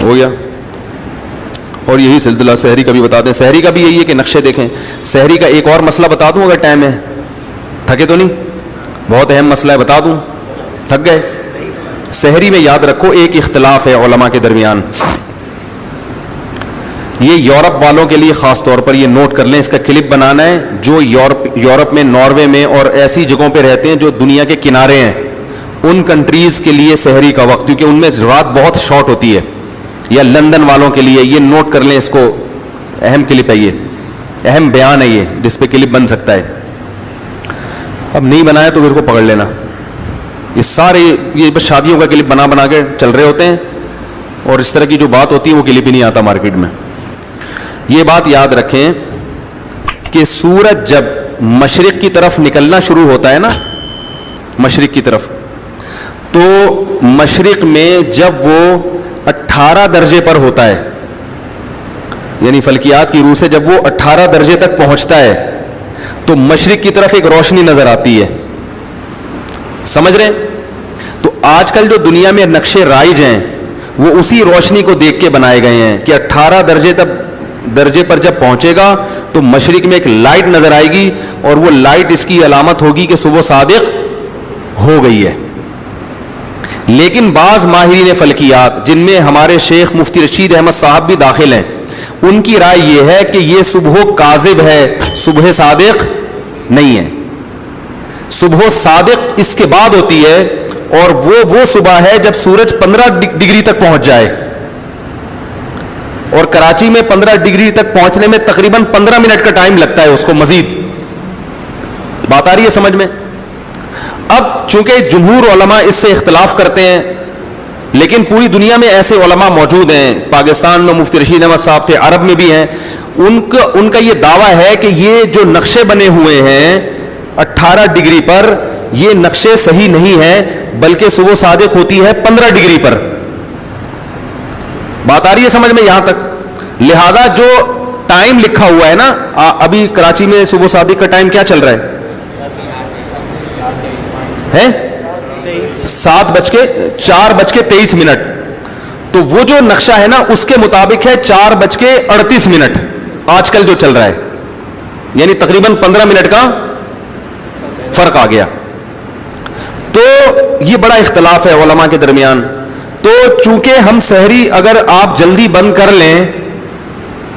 ہو گیا. اور یہی سلسلہ سحری کا بھی بتا دیں. سحری کا بھی یہی ہے کہ نقشے دیکھیں. سحری کا ایک اور مسئلہ بتا دوں اگر ٹائم ہے, تھکے تو نہیں؟ بہت اہم مسئلہ ہے, بتا دوں؟ تھک گئے؟ سحری میں یاد رکھو ایک اختلاف ہے علماء کے درمیان. یہ یورپ والوں کے لیے خاص طور پر یہ نوٹ کر لیں, اس کا کلپ بنانا ہے. جو یورپ میں, ناروے میں اور ایسی جگہوں پہ رہتے ہیں جو دنیا کے کنارے ہیں, ان کنٹریز کے لیے سحری کا وقت, کیونکہ ان میں رات بہت شارٹ ہوتی ہے. یا لندن والوں کے لیے یہ نوٹ کر لیں, اس کو اہم کلپ ہے, یہ اہم بیان ہے یہ, جس پہ کلپ بن سکتا ہے. اب نہیں بنایا تو پھر کو پکڑ لینا. یہ سارے یہ بس شادیوں کا کلپ بنا کے چل رہے ہوتے ہیں, اور اس طرح کی جو بات ہوتی ہے وہ کلپ ہی نہیں آتا مارکیٹ میں. یہ بات یاد رکھیں کہ سورج جب مشرق کی طرف نکلنا شروع ہوتا ہے نا, مشرق کی طرف, تو مشرق میں جب وہ 18 درجے پر ہوتا ہے, یعنی فلکیات کی روح سے جب وہ 18 درجے تک پہنچتا ہے, تو مشرق کی طرف ایک روشنی نظر آتی ہے. سمجھ رہے ہیں؟ تو آج کل جو دنیا میں نقشے رائج ہیں وہ اسی روشنی کو دیکھ کے بنائے گئے ہیں کہ 18 درجے پر جب پہنچے گا تو مشرق میں ایک لائٹ نظر آئے گی, اور وہ لائٹ اس کی علامت ہوگی کہ صبح صادق ہو گئی ہے. لیکن بعض ماہرین فلکیات, جن میں ہمارے شیخ مفتی رشید احمد صاحب بھی داخل ہیں, ان کی رائے یہ ہے کہ یہ صبح کاذب ہے, صبح صادق نہیں ہے. صبح صادق اس کے بعد ہوتی ہے, اور وہ صبح ہے جب سورج 15 ڈگری تک پہنچ جائے, اور کراچی میں 15 ڈگری تک پہنچنے میں تقریباً 15 منٹ کا ٹائم لگتا ہے اس کو مزید. بات آ رہی ہے سمجھ میں؟ اب چونکہ جمہور علماء اس سے اختلاف کرتے ہیں, لیکن پوری دنیا میں ایسے علماء موجود ہیں, پاکستان میں مفتی رشید احمد صاحب تھے, عرب میں بھی ہیں, ان کا یہ دعویٰ ہے کہ یہ جو نقشے بنے ہوئے ہیں 18 ڈگری پر, یہ نقشے صحیح نہیں ہیں, بلکہ صبح صادق ہوتی ہے 15 ڈگری پر. بات آ رہی ہے سمجھ میں یہاں تک؟ لہذا جو ٹائم لکھا ہوا ہے نا, ابھی کراچی میں صبح صادق کا ٹائم کیا چل رہا ہے؟ 4:23. تو وہ جو نقشہ ہے نا اس کے مطابق ہے 4:38 آج کل جو چل رہا ہے, یعنی تقریباً 15 منٹ کا فرق آ گیا. تو یہ بڑا اختلاف ہے علماء کے درمیان. تو چونکہ ہم سحری اگر آپ جلدی بند کر لیں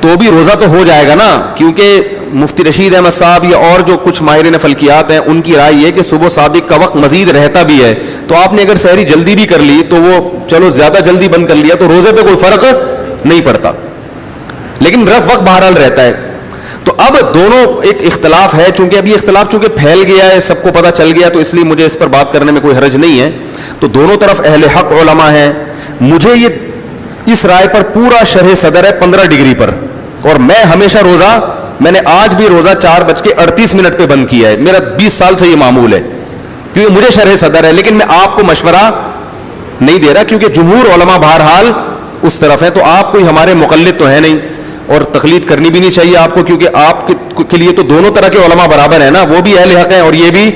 تو بھی روزہ تو ہو جائے گا نا, کیونکہ مفتی رشید احمد صاحب یا اور جو کچھ ماہرین فلکیات ہیں ان کی رائے یہ کہ صبح صادق کا وقت مزید رہتا بھی ہے. تو آپ نے اگر سحری جلدی بھی کر لی تو وہ چلو زیادہ جلدی بند کر لیا تو روزے پہ کوئی فرق نہیں پڑتا, لیکن رف وقت بہرحال رہتا ہے. تو اب دونوں ایک اختلاف ہے, چونکہ ابھی اختلاف چونکہ پھیل گیا ہے, سب کو پتہ چل گیا, تو اس لیے مجھے اس پر بات کرنے میں کوئی حرج نہیں ہے. تو دونوں طرف اہل حق علماء ہیں. مجھے یہ اس رائے پر پورا شرح صدر ہے 15 ڈگری پر, اور میں ہمیشہ میں نے آج بھی روزہ 4:38 پہ بند کیا ہے. میرا 20 سال سے یہ معمول ہے, کیونکہ مجھے شرح صدر ہے, لیکن میں آپ کو مشورہ نہیں دے رہا کیونکہ جمہور علماء بہرحال اس طرف ہے. تو آپ کوئی ہمارے مقلد تو ہے نہیں, اور تقلید کرنی بھی نہیں چاہیے آپ کو, کیونکہ آپ کے لیے تو دونوں طرح کے علماء برابر ہیں نا, وہ بھی اہل حق ہیں اور یہ بھی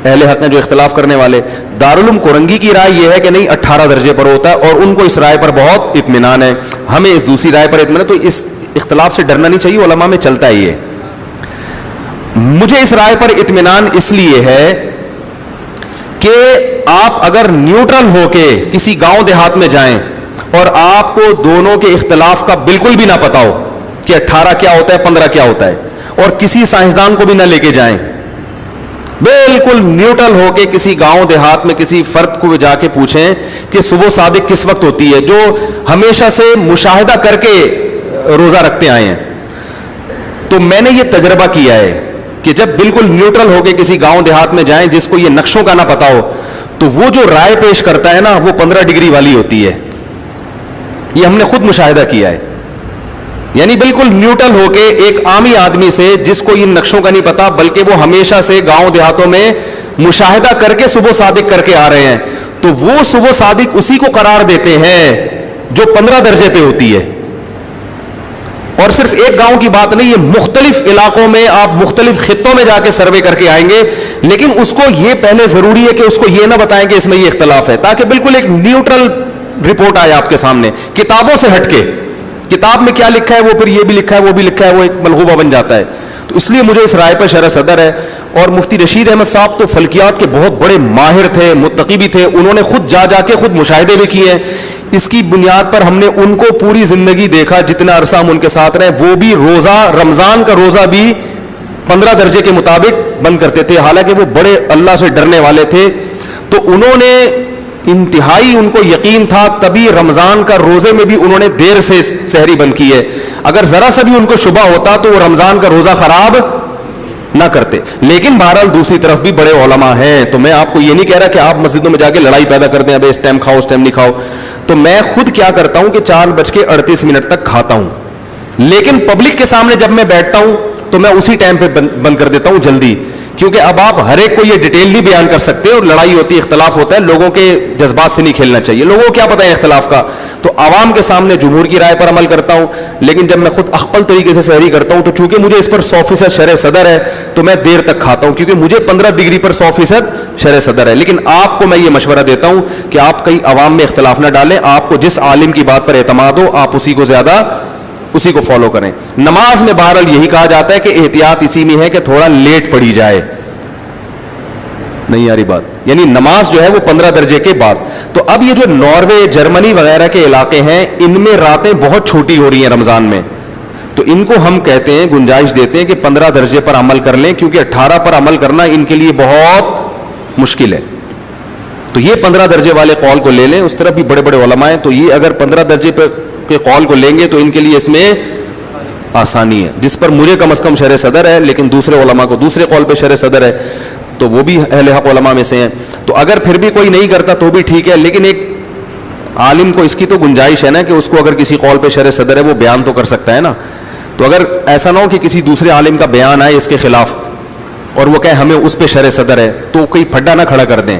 اہل حق ہیں جو اختلاف کرنے والے. دارالعلوم کورنگی کی رائے یہ ہے کہ نہیں 18 درجے پر ہوتا ہے, اور ان کو اس رائے پر بہت اطمینان ہے. ہمیں اس دوسری رائے پر اطمینان, تو اس اختلاف سے ڈرنا نہیں چاہیے, علماء میں چلتا ہے یہ. مجھے اس رائے پر اطمینان اس لیے ہے کہ آپ اگر نیوٹرل ہو کے کسی گاؤں دیہات میں جائیں اور آپ کو دونوں کے اختلاف کا بالکل بھی نہ پتا ہو کہ 18 کیا ہوتا ہے 15 کیا ہوتا ہے, اور کسی سائنسدان کو بھی نہ لے کے جائیں, بالکل نیوٹرل ہو کے کسی گاؤں دیہات میں کسی فرد کو جا کے پوچھیں کہ صبح صادق کس وقت ہوتی ہے, جو ہمیشہ سے مشاہدہ کر کے روزہ رکھتے آئے ہیں. تو میں نے یہ تجربہ کیا ہے کہ جب بالکل نیوٹرل ہو کے کسی گاؤں دیہات میں جائیں جس کو یہ نقشوں کا نہ پتا ہو, تو وہ جو رائے پیش کرتا ہے نا وہ 15 ڈگری والی ہوتی ہے. یہ ہم نے خود مشاہدہ کیا ہے. یعنی بالکل نیوٹرل ہو کے ایک عامی آدمی سے جس کو ان نقشوں کا نہیں پتا, بلکہ وہ ہمیشہ سے گاؤں دیہاتوں میں مشاہدہ کر کے صبح صادق کر کے آ رہے ہیں, تو وہ صبح صادق اسی کو قرار دیتے ہیں جو 15 درجے پہ ہوتی ہے. اور صرف ایک گاؤں کی بات نہیں, یہ مختلف علاقوں میں آپ مختلف خطوں میں جا کے سروے کر کے آئیں گے, لیکن اس کو یہ پہلے ضروری ہے کہ اس کو یہ نہ بتائیں کہ اس میں یہ اختلاف ہے, تاکہ بالکل ایک نیوٹرل رپورٹ آئے آپ کے سامنے کتابوں سے ہٹ کے, کتاب میں کیا لکھا ہے وہ پھر یہ بھی لکھا ہے وہ بھی لکھا ہے, وہ ایک ملغوبہ بن جاتا ہے. تو اس لیے مجھے اس رائے پر شرح صدر ہے. اور مفتی رشید احمد صاحب تو فلکیات کے بہت بڑے ماہر تھے, متقی بھی تھے, انہوں نے خود جا کے خود مشاہدے بھی کیے ہیں. اس کی بنیاد پر ہم نے ان کو پوری زندگی دیکھا, جتنا عرصہ ہم ان کے ساتھ رہے, وہ بھی روزہ, رمضان کا روزہ بھی 15 درجے کے مطابق بند کرتے تھے, حالانکہ وہ بڑے اللہ سے ڈرنے والے تھے. تو انہوں نے انتہائی, ان کو یقین تھا, تبھی رمضان کا روزے میں بھی انہوں نے دیر سے سحری بند کی ہے. اگر ذرا سا بھی ان کو شبہ ہوتا تو وہ رمضان کا روزہ خراب نہ کرتے. لیکن بہرحال دوسری طرف بھی بڑے علماء ہیں. تو میں آپ کو یہ نہیں کہہ رہا کہ آپ مسجدوں میں جا کے لڑائی پیدا کر دیں, اب اس ٹائم کھاؤ اس ٹائم نہیں کھاؤ. تو میں خود کیا کرتا ہوں کہ 4:38 تک کھاتا ہوں, لیکن پبلک کے سامنے جب میں بیٹھتا ہوں تو میں اسی ٹائم پہ بند کر دیتا ہوں جلدی, کیونکہ اب آپ ہر ایک کو یہ ڈیٹیل نہیں بیان کر سکتے, اور لڑائی ہوتی ہے, اختلاف ہوتا ہے, لوگوں کے جذبات سے نہیں کھیلنا چاہیے. لوگوں کو کیا پتہ ہے اختلاف کا. تو عوام کے سامنے جمہور کی رائے پر عمل کرتا ہوں, لیکن جب میں خود اخپل طریقے سے سحری کرتا ہوں تو چونکہ مجھے اس پر 100% شرح صدر ہے تو میں دیر تک کھاتا ہوں, کیونکہ مجھے 15 ڈگری پر 100% شرح صدر ہے. لیکن آپ کو میں یہ مشورہ دیتا ہوں کہ آپ کئی عوام میں اختلاف نہ ڈالیں, آپ کو جس عالم کی بات پر اعتماد ہو آپ اسی کو فالو کریں. نماز میں بہرحال یہی کہا جاتا ہے کہ احتیاط اسی میں ہے کہ تھوڑا لیٹ پڑھی جائے. نہیں آ رہی بات, یعنی نماز جو ہے وہ 15 درجے کے بعد. تو اب یہ جو ناروے, جرمنی وغیرہ کے علاقے ہیں, ان میں راتیں بہت چھوٹی ہو رہی ہیں رمضان میں, تو ان کو ہم کہتے ہیں, گنجائش دیتے ہیں کہ 15 درجے پر عمل کر لیں, کیونکہ 18 پر عمل کرنا ان کے لیے بہت مشکل ہے. تو یہ 15 درجے والے قول کو لے لیں. اس طرف بھی بڑے بڑے علماء ہیں, تو یہ اگر 15 درجے کے قول کو لیں گے تو ان کے لیے اس میں آسانی ہے, جس پر مجھے کم از کم شرح صدر ہے, لیکن دوسرے علماء کو دوسرے قول پہ شرح صدر ہے, تو وہ بھی اہل حق علماء میں سے ہیں. تو اگر پھر بھی کوئی نہیں کرتا تو بھی ٹھیک ہے, لیکن ایک عالم کو اس کی تو گنجائش ہے نا کہ اس کو اگر کسی قول پہ شرح صدر ہے وہ بیان تو کر سکتا ہے نا. تو اگر ایسا نہ ہو کہ کسی دوسرے عالم کا بیان آئے اس کے خلاف اور وہ کہے ہمیں اس پہ شرح صدر ہے, تو کوئی پھڈا نہ کھڑا کر دیں.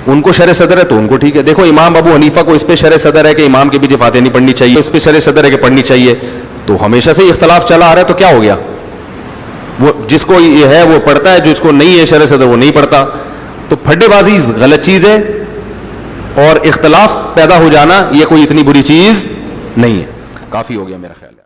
ان کو شرح صدر ہے تو ان کو ٹھیک ہے. دیکھو امام ابو حنیفہ کو اس پہ شرح صدر ہے کہ امام کے پیچھے فاتحہ نہیں پڑھنی چاہیے, اس پہ شرح صدر ہے کہ پڑھنی چاہیے. تو ہمیشہ سے اختلاف چلا آ رہا ہے, تو کیا ہو گیا, وہ جس کو یہ ہے وہ پڑھتا ہے, جس کو نہیں ہے شرح صدر وہ نہیں پڑھتا. تو پھڈے بازی غلط چیز ہے, اور اختلاف پیدا ہو جانا یہ کوئی اتنی بری چیز نہیں ہے. کافی ہو گیا میرا خیال ہے.